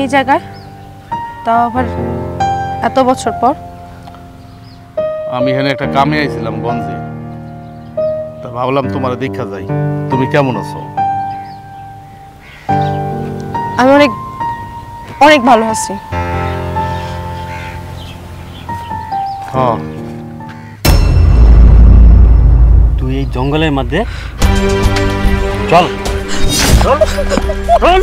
এই জায়গায়, তাও আবার এত বছর পর? আমি এখানে একটা কামে আইছিলাম গঞ্জে, তা ভাবলাম তোমার দেখা যাই। তুমি কেমন আছো? আমি অনেক অনেক ভালো আছি। হ্যাঁ, তুই এই জঙ্গলের মধ্যে চল চল চল।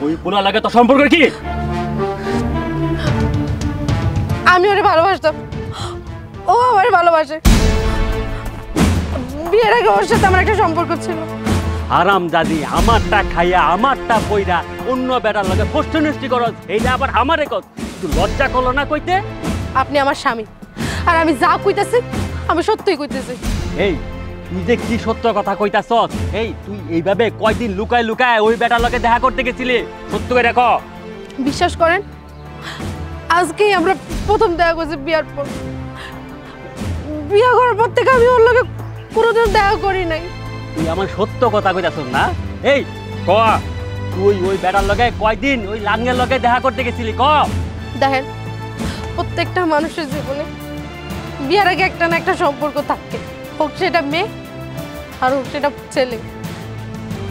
ওই পোলা লাগে তো সম্পর্ক কি? আমি ওরে ভালোবাসতাম, ও আমার ভালোবাসে। বিয়ের আগে ওর সাথে আমার একটা সম্পর্ক ছিল। আরাম দাদি, আমারটা খাইয়া আমারটা কইরা অন্য বেড়ার লাগে ফষ্টি নষ্টি করস, এইটা আবার আমারে কস। তুই লজ্জা করলো না কইতে? আপনি আমার স্বামী, আর আমি যা কইতাছি আমি সত্যিই কইতেছি। এই তুই যে কি সত্য কথা কইতাছস? এই তুই এইভাবে কয়দিন লুকায় লুকায় ওই বেটার লগে দেখা করতে গেছিলি? সত্য করে রাখ। বিশ্বাস করেন, আজকেই আমরা প্রথম দেখা করছি বিয়ার পর। বিয়া করার পর থেকে আমি ওর লগে কোনোদিন দেখা করি নাই। তুই আমার সত্য কথা কইতাছস না? এই ক, তুই ওই বেটার লগে কয়দিন ওই লাঙ্গের লগে দেখা করতে গেছিলি? ক। দেখেন, প্রত্যেকটা মানুষের জীবনে বিয়ার আগে একটা না একটা সম্পর্ক থাকে, হোক সেটা মেয়ে আর হোক সেটা ছেলে।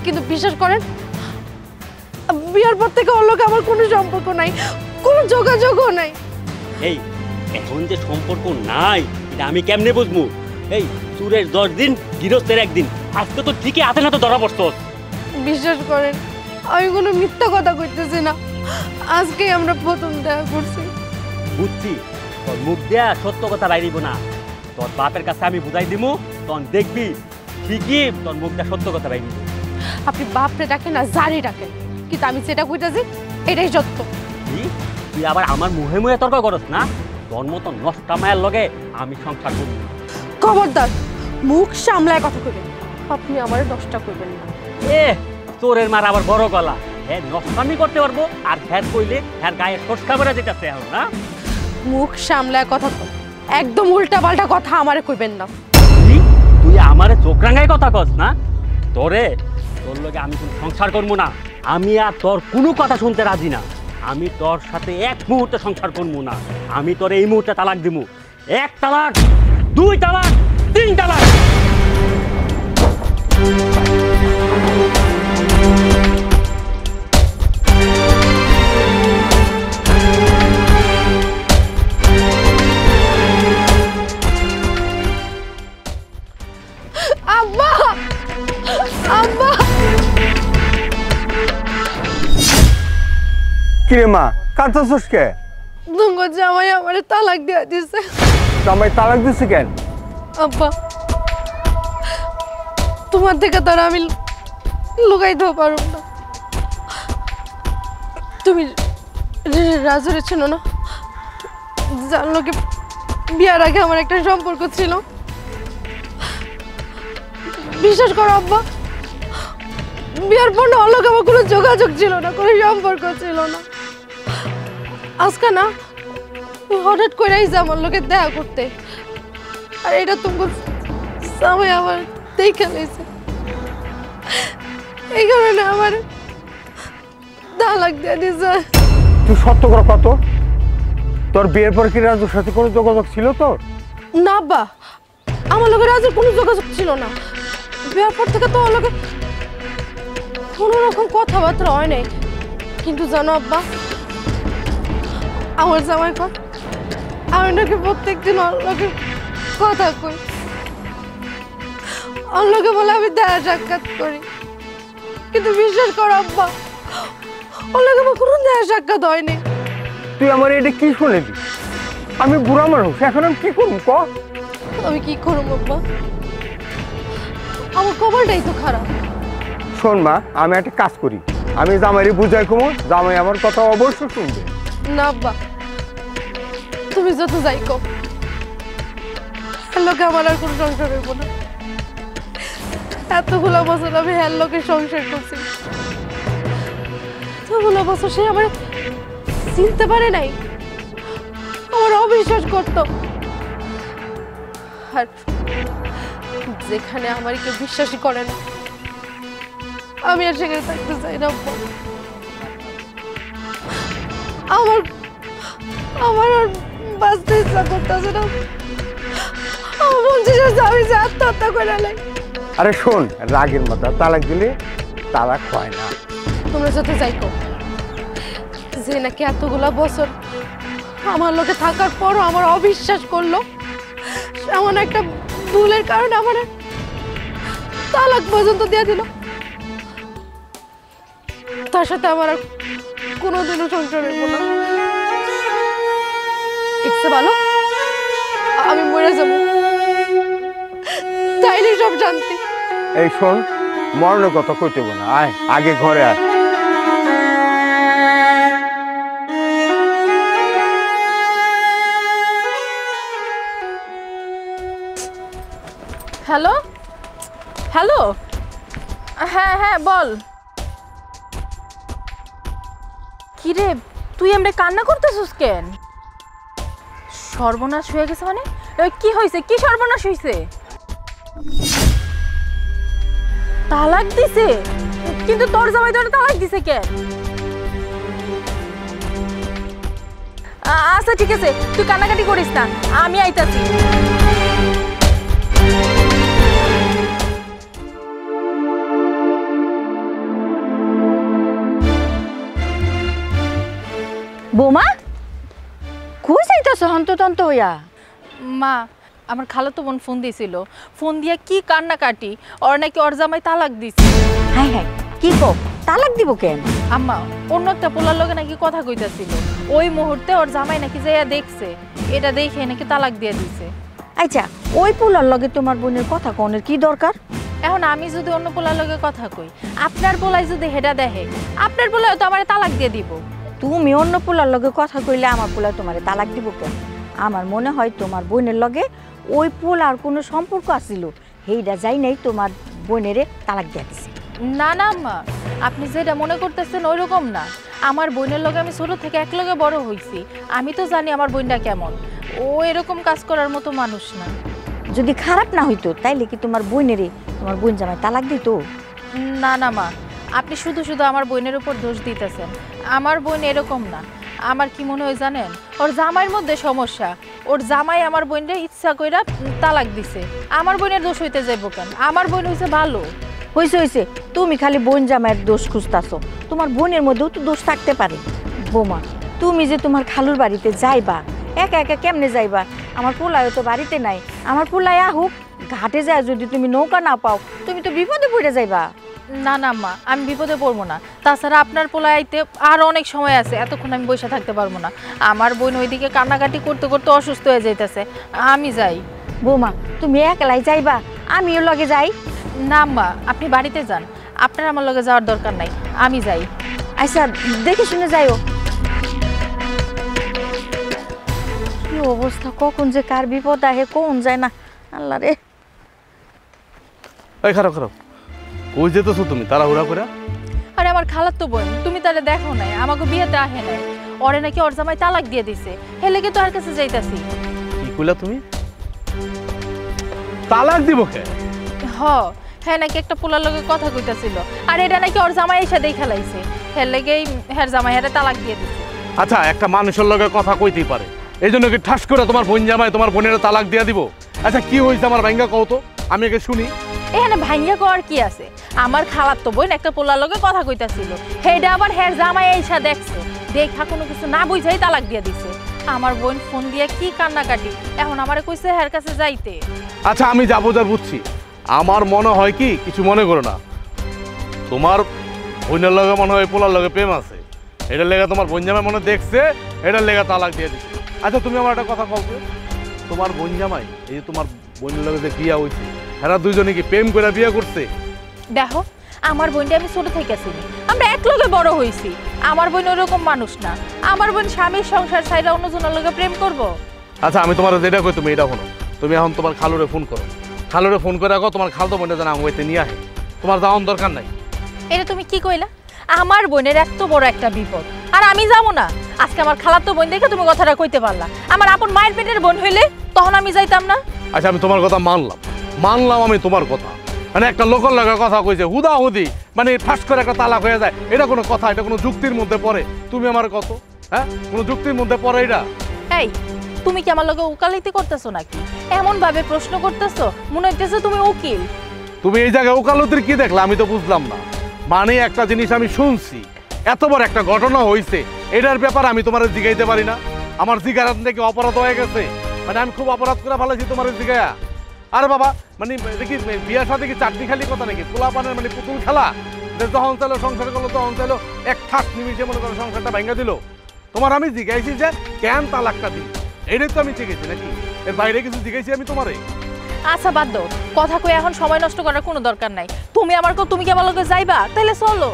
কিন্তু বিশ্বাস করেন, বিয়ার পর থেকে ওর লগে আমার কোনো সম্পর্ক নাই, কোনো যোগাযোগও নাই। এই এখন যে সম্পর্ক নাই এটা আমি কেমনে বুঝবো? এই চুরের 10 দিন, গৃহস্থের 1 দিন। আজকে তো ঠিকই হাতে নাতে ধরা পড়ছস। বিশ্বাস করেন, আমি কোনো মিথ্যা কথা কইতেছি না। আজকেই আমরা প্রথম দেখা করছি। বুঝছি, তোর মুখ দেয়া সত্য কথা বাইরিব না। তোর বাপের কাছে আমি বুঝাই দিমু, তখন দেখবি ঠিকই তোর মুখ দেয়া সত্য কথা বাইরিব। আপনি বাপরে ডাকেন না জারি ডাকেন, কিন্তু আমি যেটা কইতাছি এটাই সত্য। কি তুই আবার আমার মুহে মুহে তর্ক করস না? তোর মতো নষ্টা মায়ের লগে আমি সংসার করব। খবরদার, মুখ সামলায় কথা কইবেন। আপনি আমারে নষ্ট করবেন না। এ তোরের মার আবার বড় গলা, হ্যাঁ নষ্টামি করতে পারবো আর হ্যাঁ কইলে হ্যাঁ গায়ে সরষা বেড়ে যেতেছে এখন না? মুখ সামলায় কথা কই, একদম উল্টা পাল্টা কথা আমারে কইবেন না। তুই আমারে চোখ রাঙায় কথা কস না? তোর লগে আমি কোনো সংসার করবো না। আমি আর তোর কোনো কথা শুনতে রাজি না। আমি তোর সাথে এক মুহূর্তে সংসার করবো না। আমি তোর এই মুহূর্তে তালাক দিব। 1 তালাক, 2 তালাক, 3 তালাক। আব্বা, আব্বা। কিরে মা, কাঁদতেছস কে? দুঙ্গ জামাই আমারে তালাক দিয়া দিছে। জামাই তালাক দিছে কেন? আব্বা, তোমার থেকে তো আমি লুকাইতেও পারব না। তুমি রাজুরে ছিল না, জানলো কি বিয়ার আগে আমার একটা সম্পর্ক ছিল। বিশ্বাস করো আব্বা, বিয়ার পর না ওর লোক আমার কোনো যোগাযোগ ছিল না, কোনো সম্পর্ক ছিল না। আজকে না হঠাৎ করে আইসা আমার লোকে দেখা করতে, আর এটা তোমার সামনে আমার দেখে নিয়েছে। এই কারণে আমার তালাক দিয়ে দিছে। তুই সত্য করে কত? তোর বিয়ের পর কি রাজুর সাথে কোনো যোগাযোগ ছিল তোর? না আব্বা, আমার লোকের রাজুর কোনো যোগাযোগ ছিল না। বিয়ার পর থেকে তো ওর লোকে কোনো রকম কথাবার্তা হয় নাই। কিন্তু জানো আব্বা, আমার জামাই কর আমি নাকি প্রত্যেকদিন ওর লোকে কথা কই, ওর লোকে বলে আমি দেখা সাক্ষাৎ করি। কিন্তু বিশ্বাস করো আব্বা, ওর লোকে আমার কোনো দেখা সাক্ষাৎ হয়নি। তুই আমার এটা কি শুনেবি? আমি বুড়া মানুষ, এখন আমি কি করবো ক? আমি কি করবো আব্বা, আমার কপালটাই তো খারাপ। শোন মা, আমি একটা কাজ করি, আমি জামাইরে বুঝাই কমো, জামাই আমার কথা অবশ্যই শুনবে। না আব্বা, তুমি যত যাই কম, লোকে আমার আর কোনো সংসার হইব না। এতগুলো বছর আমি হ্যার লোকের সংসার করছি, এতগুলো বছর সে আমার চিনতে পারে নাই, আমার অবিশ্বাস করতো। আর যেখানে আমার কেউ বিশ্বাসই করে না, আমি আর সেখানে থাকতে চাই না আব্বা। আমার আমার আর বাঁচতে ইচ্ছা করতেছে না। আমার মন চাইছে আমি যে আত্মহত্যা করে লাই। আরে শোন, রাগের মাথা তালাক দিলে তালাক হয় না। তোমরা যত যাইতো, যে নাকি এতগুলা বছর আমার লোকে থাকার পরও আমার অবিশ্বাস করলো, এমন একটা ভুলের কারণে আমার তালাক পর্যন্ত দিয়ে দিল। তার সাথে আমার আর কোনোদিনও সংসার হইব না। ইচ্ছে ভালো আমি মরে যাবো, তাইলে সব শান্তি। এই শোন, মরণের কথা কইতে হবে না, আয় আগে ঘরে আয়। হ্যালো হ্যালো, হ্যাঁ হ্যাঁ বল। কিরে তুই এমনি কান্না করতেছিস কেন? সর্বনাশ হয়ে গেছে মানে? কি হয়েছে? কি সর্বনাশ হয়েছে? তালাক দিছে? কিন্তু তোর জামাই তোর তালাক দিছে কেন? আচ্ছা ঠিক আছে, তুই কান্নাকাটি করিস না, আমি আইতাছি। বৌমা কই যাইতেছ হন্ততন্ত হইয়া? মা, আমার খালাতো বোন ফোন দিয়েছিল, ফোন দিয়া কি কান্নাকাটি, ওর নাকি ওর জামাই তালাক দিছে। হ্যাঁ হ্যাঁ, কি কো তালাক দিব কেন? আম্মা, অন্য একটা পোলার লগে নাকি কথা কইতাছিল, ওই মুহূর্তে ওর জামাই নাকি যাইয়া দেখছে, এটা দেখে নাকি তালাক দিয়ে দিছে। আচ্ছা, ওই পোলার লগে তোমার বোনের কথা কোনের কি দরকার? এখন আমি যদি অন্য পোলার লগে কথা কই, আপনার পোলাই যদি হেডা দেখে, আপনার পোলায় তো আমার তালাক দিয়ে দিব। তুমি অন্য পোলার লগে কথা কইলে আমার পোলা তোমারে তালাক দিব কেন? আমার মনে হয় তোমার বোনের লগে ওই পোলার কোনো সম্পর্ক আছিল, সেইটা যাই নাই তোমার বোনেরে তালাক দিয়ে দিছে। না না আম্মা, আপনি যেটা মনে করতেছেন ওই রকম না। আমার বোনের লগে আমি ছোট থেকে এক লগে বড় হইছি, আমি তো জানি আমার বোনটা কেমন। ও এরকম কাজ করার মতো মানুষ না। যদি খারাপ না হইতো তাইলে কি তোমার বোনেরে তোমার বোন জামাই তালাক দিত? না না মা, আপনি শুধু শুধু আমার বোনের উপর দোষ দিতেছেন। আমার বোন এরকম না। আমার কি মনে হয় জানেন, ওর জামাইয়ের মধ্যে সমস্যা। ওর জামাই আমার বোনরে ইচ্ছা কইরা তালাক দিছে। আমার বোনের দোষ হইতে যাইব কেন? আমার বোন হইছে ভালো। হইছে হইছে, তুমি খালি বোন জামাইয়ের দোষ খুঁজতাছো, তোমার বোনের মধ্যেও তো দোষ থাকতে পারে। বোমা, তুমি যে তোমার খালুর বাড়িতে যাইবা, একা একা কেমনে যাইবা? আমার পোলায় তো বাড়িতে নাই। আমার পোলায় আহুক, ঘাটে যায় যদি তুমি নৌকা না পাও, তুমি তো বিপদে পড়ে যাইবা। না না মা, আমি বিপদে পড়বো না। তাছাড়া আপনার পোলায় আইতে আর অনেক সময় আছে, এতক্ষণ আমি বসে থাকতে পারবো না। আমার বোন ওইদিকে কান্নাকাটি করতে করতে অসুস্থ হয়ে যাইতেছে, আমি যাই। বোমা, তুমি একলাই যাইবা? আমিও লগে যাই? না মা, আপনি বাড়িতে যান, আপনার আমার লগে যাওয়ার দরকার নাই, আমি যাই। আচ্ছা, দেখে শুনে যাইও। কি অবস্থা, কখন যে কার বিপদ আহে কোন যায় না, আল্লাহ রে। এই খারাপ খারাপ, কই যেতেছো তুমি তাড়াহুড়া করে? আরে আমার খালাতো বোন, তুমি তারে দেখো নাই, আমাকে বিয়েতে আহে নাই, ওরে নাকি ওর জামাই তালাক দিয়ে দিছে, হেলে কি তোর কাছে যাইতাছি। কি কইলা তুমি? তালাক দিব কে? হ্যাঁ নাকি একটা পোলার লগে কথা কইতাছিল, আর এটা নাকি ওর জামাই এসে দেখে লাইছে, হের লেগেই হের জামাই হেরে তালাক দিয়ে দিছে। আচ্ছা, একটা মানুষের লগে কথা কইতেই পারে, এই জন্য কি ঠাস করে তোমার বোন জামাই তোমার বোনের তালাক দিয়ে দিব? আচ্ছা, কি হয়েছে আমার ভাঙ্গা কও তো, আমি একে শুনি। এখানে ভাঙ্গা করার কি আছে? আমার খালাতো বোন একটা পোলার লগে কথা কইতাছিল, হেডা আবার হের জামাই এসে দেখছে, দেখা কোনো কিছু না বুঝাই তালাক দিয়ে দিছে। আমার বোন ফোন দিয়ে কি কান্নাকাটি, এখন আমারে কইছে হের কাছে যাইতে। আচ্ছা, আমি যাবো যা বুঝছি, আমার মনে হয় কি, কিছু মনে করো না, তোমার বোনের লগে মনে হয় পোলার লগে প্রেম আছে, এটার লেগে তোমার বোন জামাই মনে দেখছে, এটার লেগে তালাক দিয়ে দিচ্ছে। আচ্ছা, তুমি আমার একটা কথা বলবে, তোমার বোন জামাই এই যে তোমার বোনের লগে যে বিয়া হয়েছে, এরা দুইজনে কি প্রেম করে বিয়ে করছে? দেখো, আমার বোনটা আমি ছোট থেকে চিনি, আমরা এক লগে বড় হইছি। আমার বোন ওরকম মানুষ না। আমার বোন স্বামীর সংসার ছাইরা অন্যজনের লগে প্রেম করবো? আচ্ছা, আমি তোমার যেটা কই তুমি এটা শোনো, তুমি এখন তোমার খালুরে ফোন করো, খালুরে ফোন করে রাখো, তোমার খালতো বোনটা যেন আমাকে নিয়ে আসে, তোমার যাওয়ার দরকার নাই। এটা তুমি কি কইলা? আমার বোনের এত বড় একটা বিপদ, আর আমি যাবো না? আজকে আমার খালাতো বোন দেখে তুমি কথাটা কইতে পারলা। আমার আপন মায়ের পেটের বোন হইলে তখন আমি যাইতাম না। আচ্ছা আমি তোমার কথা মানলাম আমি তোমার কথা, মানে একটা লোকের লগের কথা কইছে হুদাহুদি, মানে ফাঁস করে একটা তালাক হয়ে যায়, এটা কোনো কথা? এটা কোনো যুক্তির মধ্যে পড়ে? তুমি আমার কত, হ্যাঁ, কোনো যুক্তির মধ্যে পড়ে এটা? এই তুমি কি আমার লগে উকালতি করতেছো নাকি? এমন ভাবে প্রশ্ন করতেছো মনে হইতেছে তুমি উকিল। তুমি এই জায়গায় ওকালতির কি দেখলা আমি তো বুঝলাম না। মানে একটা জিনিস আমি শুনছি, এত বড় একটা ঘটনা হয়েছে, এটার ব্যাপারে আমি তোমার জিগাইতে পারি না? আমার জিগার নাকি অপরাধ হয়ে গেছে, মানে আমি খুব অপরাধ করে ফেলেছি তোমার জিগায়া? আরে বাবা, মানে দেখি বিয়ার সাথে কি চাটনি খালি কথা নাকি? পোলা পানের মানে পুতুল খেলা, যখন চাইলো সংসার করলো, তখন চাইলো এক ঠাস নিমিশে মনে করো সংসারটা ভেঙে দিল। তোমার আমি জিজ্ঞাসি যে কেন তালাকটা দিই, এটাই তো আমি জিজ্ঞেসি নাকি? এর বাইরে কিছু জিজ্ঞাসি আমি তোমারে? আচ্ছা বাদ দাও, কথা কই এখন সময় নষ্ট করার কোনো দরকার নাই। তুমি কি আমার লগে যাইবা? তাহলে চলো।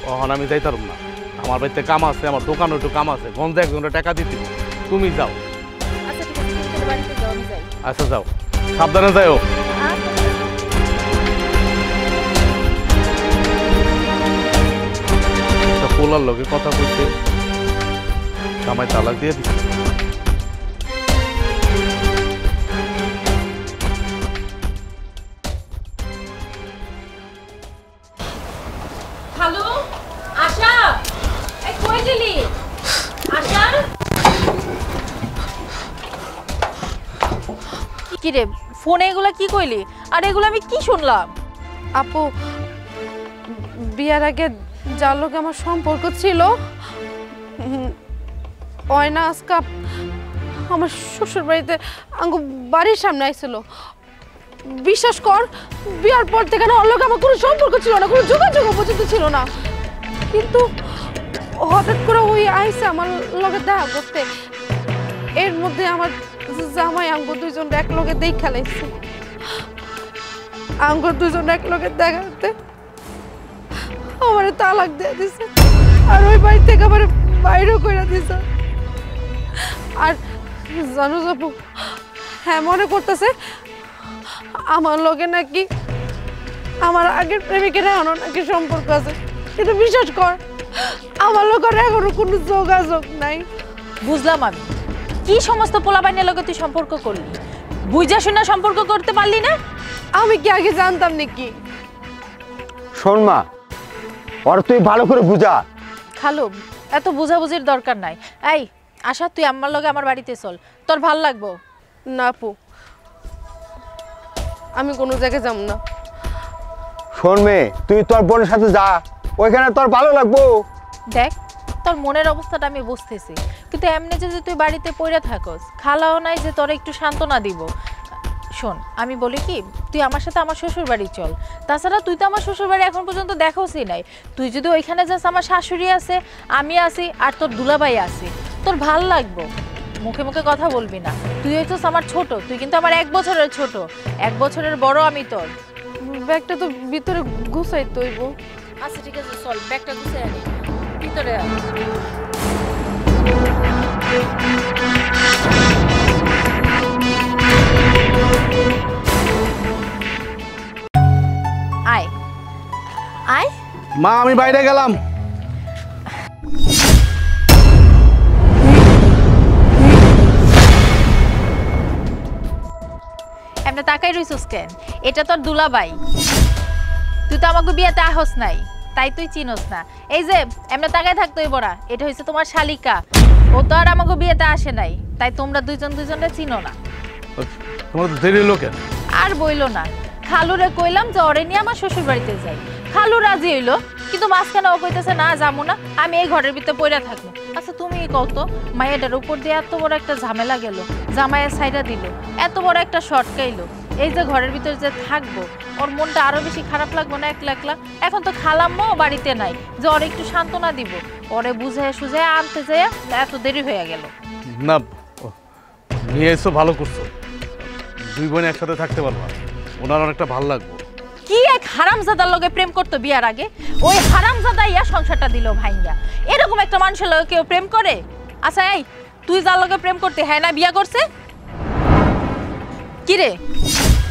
তখন আমি যাইতাম না, আমার বাড়িতে কাম আছে, আমার দোকানে একটু কাম আছে, গঞ্জে একজনের টাকা দিতে, তুমি যাও। আচ্ছা ঠিক আছে, তুমি বাড়িতে যাও, আমি যাই। আচ্ছা যাও, সাবধানে যাও। পোলার লগে কথা বলছে, জামাই তালাক দিয়ে দিচ্ছে। হ্যালো আশা, এই কই গেলি? আশা কি রে, ফোনে এগুলা কি কইলি? আর এগুলো আমি কি শুনলাম? আপু, বিয়ার আগে যার লোক আমার সম্পর্ক ছিল, অয়না আজকা আমার শ্বশুর বাড়িতে বাড়ির সামনে আইছিল। বিশ্বাস কর, বিয়ার পর থেকে না ওর লোক আমার কোনো সম্পর্ক ছিল না, কোনো যোগাযোগ পর্যন্ত ছিল না। কিন্তু হঠাৎ করে ওই আইসে আমার লগে দেখা করতে, এর মধ্যে আমার জামাই আঙ্গুর দুইজন এক লগে দেখা লাইছে। আঙ্গুর দুজন এক লগে দেখাতে আমার তালাক দিয়ে দিছে, আর ওই বাড়ি থেকে আমার বাইরেও করে দিছে। আর জানো যাবো, হ্যাঁ মনে করতেছে আমার লগে নাকি আমার আগের প্রেমিকের এখনো নাকি সম্পর্ক আছে। কিন্তু বিশ্বাস কর, আমার লোকের এখনো কোনো যোগাযোগ নাই। বুঝলাম আমি, কি সমস্ত পোলাপাইনের লগে তুই সম্পর্ক করলি? বুঝা শুনে সম্পর্ক করতে পারলি না? আমি কি আগে জানতাম নাকি? শোন মা, ওর তুই ভালো করে বুঝা। খালু, এত বুঝাবুঝির দরকার নাই। এই আশা, তুই আমার লগে আমার বাড়িতে চল, তোর ভাল লাগবো। না আপু, আমি কোনো জায়গায় যাব না। শোন মেয়ে, তুই তোর বোনের সাথে যা, ওইখানে তোর ভালো লাগবো। দেখ, তোর মনের অবস্থাটা আমি বুঝতেছি, কিন্তু এমনি যে তুই বাড়িতে পড়ে থাকস, খালাও নাই যে তোর একটু সান্ত্বনা দিব। শোন, আমি বলি কি, তুই আমার সাথে আমার শ্বশুর বাড়ি চল। তাছাড়া তুই তো আমার শ্বশুর বাড়ি এখন পর্যন্ত দেখোসই নাই। তুই যদি ওইখানে যাস, আমার শাশুড়ি আছে, আমি আছি, আর তোর দুলাভাই আছে, তোর ভাল লাগবো। মুখে মুখে কথা বলবি না। তুই হইছস আমার ছোট, তুই কিন্তু আমার 1 বছরের ছোট, 1 বছরের বড় আমি তোর। ব্যাগটা তো ভিতরে গুছাই তৈব। আচ্ছা ঠিক আছে, চল ব্যাগটা গুছিয়ে আনি, ভিতরে আয়। আয় আয়। মা আমি বাইরে গেলাম। এমনি তাকাই রইছস কেন? এটা তোর দুলাভাই। তুই তো আমাকে বিয়েতে আহস নাই, তাই তুই চিনস না। এই যে এমনি তাকাই থাকতোই বড়া, এটা হইছে তোমার শালিকা। ও তো আর আমাকে বিয়েতে আসে নাই, তাই তোমরা দুইজনে চিনো না। তোমার তো দেরি হলো কেন? আর বইলো না, খালুরে কইলাম যে ওরে নিয়ে আমার শ্বশুর বাড়িতে যাই। খালু রাজি হইলো, কিন্তু মাঝখানে ও কইতেছে না যাবো না, আমি এই ঘরের ভিতরে পইরা থাকবো। আচ্ছা তুমি কত, মায়েটার উপর দিয়ে এত বড় একটা ঝামেলা গেল, জামাইয়ের সাইডা দিল, এত বড় একটা শর্ট খাইলো, এই যে ঘরের ভিতরে যে থাকবো, ওর মনটা আরো বেশি খারাপ লাগবো না একলা একলা? এখন তো খালাম্মাও বাড়িতে নাই যে ওরে একটু সান্ত্বনা দিব, ওরে বুঝে সুঝে আনতে যেয়ে এত দেরি হয়ে গেল। না, নিয়ে এসো, ভালো করছো। দুই বোন একসাথে থাকতে পারবা, ওনার অনেকটা ভালো লাগবে। কি এক হারামজাদার লগে প্রেম করতো বিয়ার আগে, ওই হারামজাদা ইয়া সংসারটা দিল ভাইঙ্গা। এরকম একটা মানুষের লগে কেউ প্রেম করে? আচ্ছা এই, তুই যার লগে প্রেম করতে হ্যাঁ না বিয়া করছে? কি রে,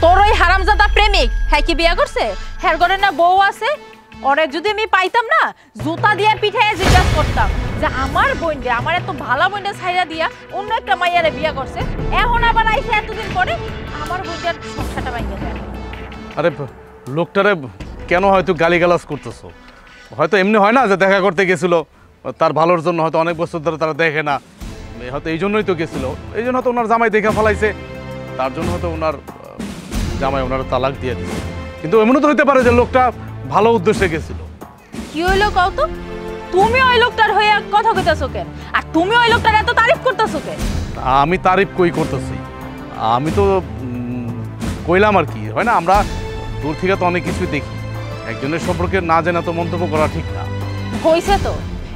তোর ওই হারামজাদা প্রেমিক হ্যাঁ কি বিয়া করছে? হ্যাঁ ঘরে না বউ আছে? ওরে যদি আমি পাইতাম না, জুতা দিয়ে পিঠে জিজ্ঞাসা করতাম যে আমার বোনটা আমার এত ভালো বোনটা ছাইরা দিয়া অন্য একটা মাইয়ারে বিয়া করছে, এখন আবার আইসে এতদিন পরে আমার বোনটার সংসারটা ভাঙিয়ে দেয়। আরে লোকটারে কেন হয়তো গালিগালাজ করতেছো? হয়তো এমনি হয় না যে দেখা করতে গেছিল, তার ভালোর জন্য হয়তো অনেক বছর ধরে তারা দেখে না, হয়তো এই জন্যই তো গেছিল, এই জন্য হয়তো ওনার জামাই দেখে ফেলাইছে, তার জন্য হয়তো ওনার জামাই ওনার তালাক দিয়ে দিচ্ছে। কিন্তু এমনও তো হইতে পারে যে লোকটা ভালো উদ্দেশ্যে গেছিল। কি হইলো কও তো? তুমি ওই লোকটার হয়ে কথা কইতাছো কেন? আর তুমি ওই লোকটার এত তারিফ করতেছো কেন? আমি তারিফ কই করতেছি, আমি তো কইলাম আর কি, হয় না আমরা দূর থেকে তো অনেক কিছু দেখি, একজনের সম্পর্কে না জেনে তো মন্তব্য করা ঠিক না। হইছে তো,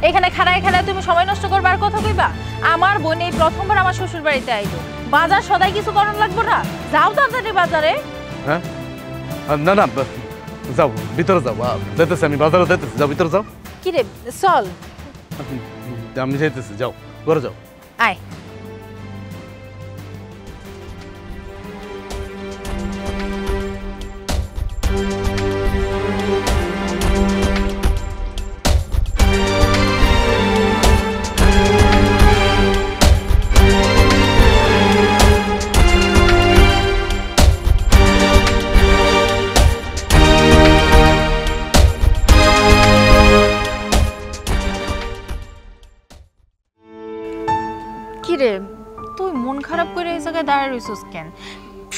এখানে খাড়ায় খাড়ায় তুমি সময় নষ্ট করবার কথা কইবা? আমার বোন এই প্রথমবার আমার শ্বশুর বাড়িতে আইলো, বাজার সদাই কিছু করার লাগবে না, যাও তাড়াতাড়ি বাজারে। হ্যাঁ না না, যাও ভিতরে যাও, যেতেছি আমি বাজারে যেতেছি, যাও ভিতরে যাও। কি রে চল। আমি যাইতেছি, যাও ঘরে যাও। আয়। কিরে তুই মন খারাপ করে এই জায়গায় দাঁড়ায় রইছিস কেন?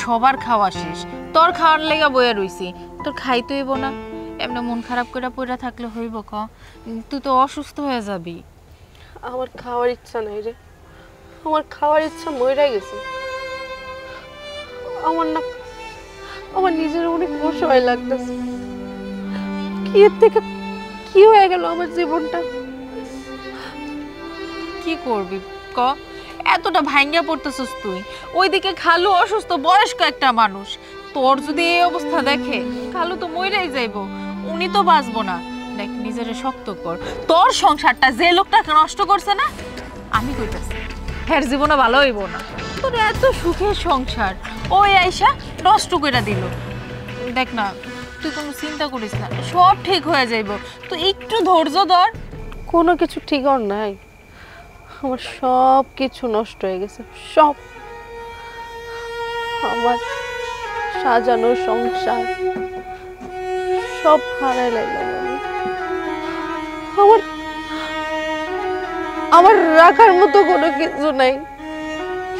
সবার খাওয়া শেষ, তোর খাওয়ার লেগা বইয়া রইছি, তোর খাইতে হইব না? এমনি মন খারাপ করে পড়ে থাকলে হইব ক? তুই তো অসুস্থ হয়ে যাবি। আমার খাওয়ার ইচ্ছা নাই রে, আমার খাওয়ার ইচ্ছা মইরা গেছে। আমার নিজের অনেক অসহায় লাগতেছে। কি এর থেকে কি হয়ে গেল আমার জীবনটা? কি করবি ক? এতটা ভাঙ্গা পড়তেছিস তুই, ওইদিকে খালু অসুস্থ বয়স্ক একটা মানুষ, তোর যদি এই অবস্থা দেখে খালু তো মইরাই যাইব, উনি তো বাঁচবো না। দেখ নিজেরে শক্ত কর, তোর সংসারটা যে লোকটাকে নষ্ট করছে না, আমি কইতাছি হের জীবনে ভালো হইব না। তোর এত সুখের সংসার ওই আইসা নষ্ট কইরা দিল। দেখ না, তুই কোনো চিন্তা করিস না, সব ঠিক হয়ে যাইব, তুই একটু ধৈর্য ধর। কোনো কিছু ঠিক আর নাই, আমার সব কিছু নষ্ট হয়ে গেছে, সব। আমার সাজানো সংসার সব হারাই লাগলাম আমি। আমার রাখার মতো কোনো কিছু নাই,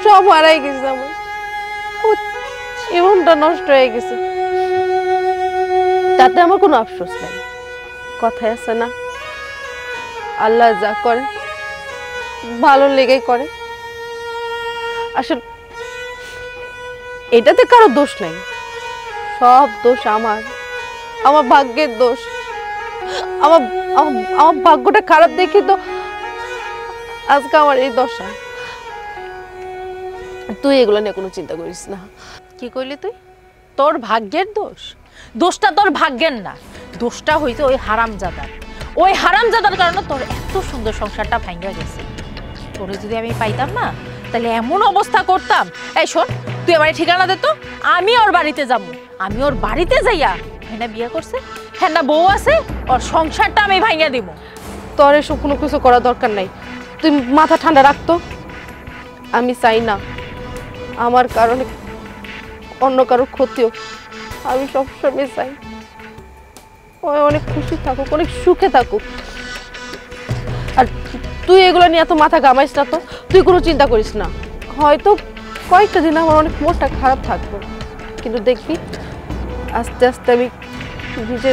সব হারাই গেছে। আমার জীবনটা নষ্ট হয়ে গেছে, তাতে আমার কোনো আফসোস নাই। কথায় আছে না, আল্লাহ যা করে ভালো লেগেই করে। আসলে এটাতে কারো দোষ নাই, সব দোষ আমার, আমার ভাগ্যের দোষ। আমার আমার ভাগ্যটা খারাপ দেখি তো আজকে আমার এই দশা। তুই এগুলো নিয়ে কোনো চিন্তা করিস না। কি কইলি তুই? তোর ভাগ্যের দোষ? দোষটা তোর ভাগ্যের না, দোষটা হইছে ওই হারামজাদার। ওই হারামজাদার কারণে তোর এত সুন্দর সংসারটা ভাঙ্গা গেছে। তোরে যদি আমি পাইতাম না, তাহলে এমন অবস্থা করতাম। এই শোন, তুই আমার ঠিকানা দে তো, আমি ওর বাড়িতে যাবো। আমি ওর বাড়িতে যাইয়া, হ্যাঁ না বিয়ে করছে, হ্যাঁ না বউ আছে, ওর সংসারটা আমি ভাঙ্গা দিব। তোর এসব কোনো কিছু করার দরকার নাই, তুই মাথা ঠান্ডা রাখতো। আমি চাই না আমার কারণে অন্য কারো ক্ষতি হোক। আমি সবসময় চাই ও অনেক খুশি থাকুক, অনেক সুখে থাকুক। আর তুই এগুলো নিয়ে এত মাথা ঘামাইস না তো, তুই কোনো চিন্তা করিস না। হয়তো কয়েকটা দিন আমার অনেক মনটা খারাপ থাকবে, কিন্তু দেখবি আস্তে আস্তে আমি নিজে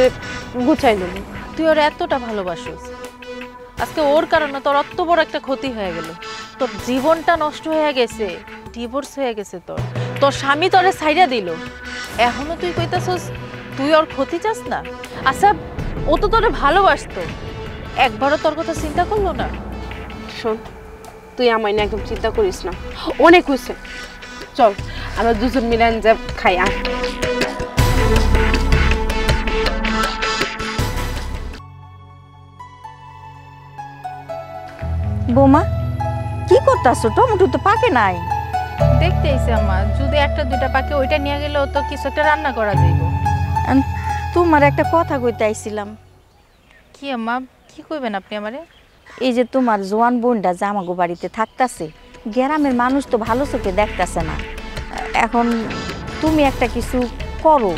গুছাই নেব। তুই ওর এতটা ভালোবাসিস, আজকে ওর কারণে তোর অত বড় একটা ক্ষতি হয়ে গেল। তোর জীবনটা নষ্ট হয়ে গেছে, ডিভোর্স হয়ে গেছে, তোর স্বামী তোরে ছাইড়া দিল, এখনো তুই কইতাছস তুই ওর ক্ষতি চাস না? আচ্ছা, ও তো তোরে ভালোবাসতো, একবারও তোর কথা চিন্তা করলো না? শোন, তুই আমায় নিয়ে একদম চিন্তা করিস না, অনেক হয়েছে। চল আমরা দুজন মিলে যা খাই। আর বৌমা কি করতেছো? টমেটো তো পাকে নাই। দেখতে আইছে আম্মা, যদি একটা দুইটা পাকে ওইটা নিয়ে গেলেও তো কিছু একটা রান্না করা যাইব। তোমার একটা কথা কইতে আইছিলাম। কি আম্মা, কি কইবেন আপনি আমারে? এই যে তোমার জোয়ান বোনটা যে আমাগো বাড়িতে থাকতাছে, গ্রামের মানুষ তো ভালো চোখে দেখতাছে না। এখন তুমি একটা কিছু করো।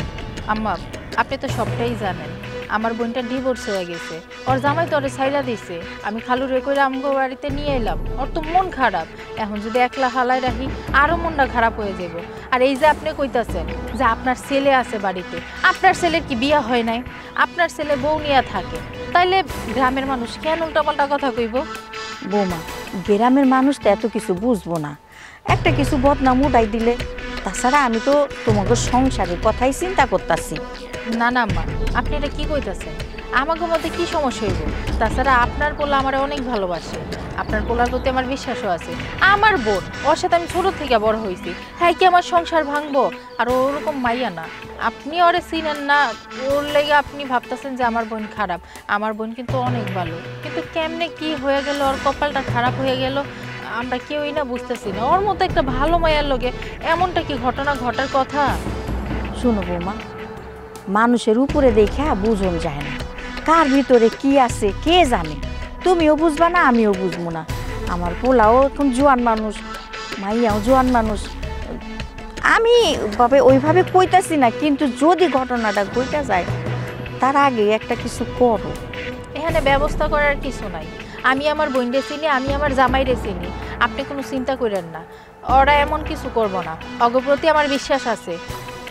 আম্মা আপনি তো সবটাই জানেন, আমার বোনটা ডিভোর্স হয়ে গেছে, ওর জামাই তো ওরে ছাইড়া দিছে। আমি খালুরে কইরা আমগো বাড়িতে নিয়ে এলাম, ওর তো মন খারাপ। এখন যদি একলা হালাই রাখি আরো মনটা খারাপ হয়ে যাব। আর এই যে আপনি কইতাছেন যে আপনার ছেলে আছে বাড়িতে, আপনার ছেলের কি বিয়া হয় নাই? আপনার ছেলে বউ নিয়ে থাকে, তাইলে গ্রামের মানুষ কেন উল্টাপাল্টা কথা কইব? বৌমা, গ্রামের মানুষ তো এত কিছু বুঝবো না, একটা কিছু বদনাম উঠাই দিলে। তাছাড়া আমি তো তোমাকে সংসারের কথাই চিন্তা করতেছি। না না মা, আপনি এটা কি কইতাছেন? আমাকে মধ্যে কি সমস্যা হইব? তাছাড়া আপনার পোলা আমার অনেক ভালোবাসে, আপনার পোলার প্রতি আমার বিশ্বাসও আছে। আমার বোন, ওর সাথে আমি ছোট থেকে বড় হয়েছি, হ্যাঁ কি আমার সংসার ভাঙবো? আর ওরকম মাইয়া না, আপনি ওরে চিনেন না, ওর লেগে আপনি ভাবতেছেন যে আমার বোন খারাপ। আমার বোন কিন্তু অনেক ভালো, কিন্তু কেমনে কি হয়ে গেল, ওর কপালটা খারাপ হয়ে গেল, আমরা কেউই না বুঝতেছি না। ওর মতো একটা ভালো মায়ের লগে এমনটা কি ঘটনা ঘটার কথা? শোনো বৌমা, মানুষের উপরে দেখা বুঝন যায় না, কার ভিতরে কি আছে কে জানে। তুমিও বুঝবা না, আমিও বুঝবো না। আমার পোলাও এখন জোয়ান মানুষ, মাইয়াও জোয়ান মানুষ। আমি ওইভাবে কইতাছি না, কিন্তু যদি ঘটনাটা ঘটে যায় তার আগে একটা কিছু করো। এখানে ব্যবস্থা করার কিছু নাই। আমি আমার বোনরে চিনি, আমি আমার জামাইরে চিনি, আপনি কোনো চিন্তা করেন না। ওরা এমন কিছু করব না, অগপ্রতি আমার বিশ্বাস আছে।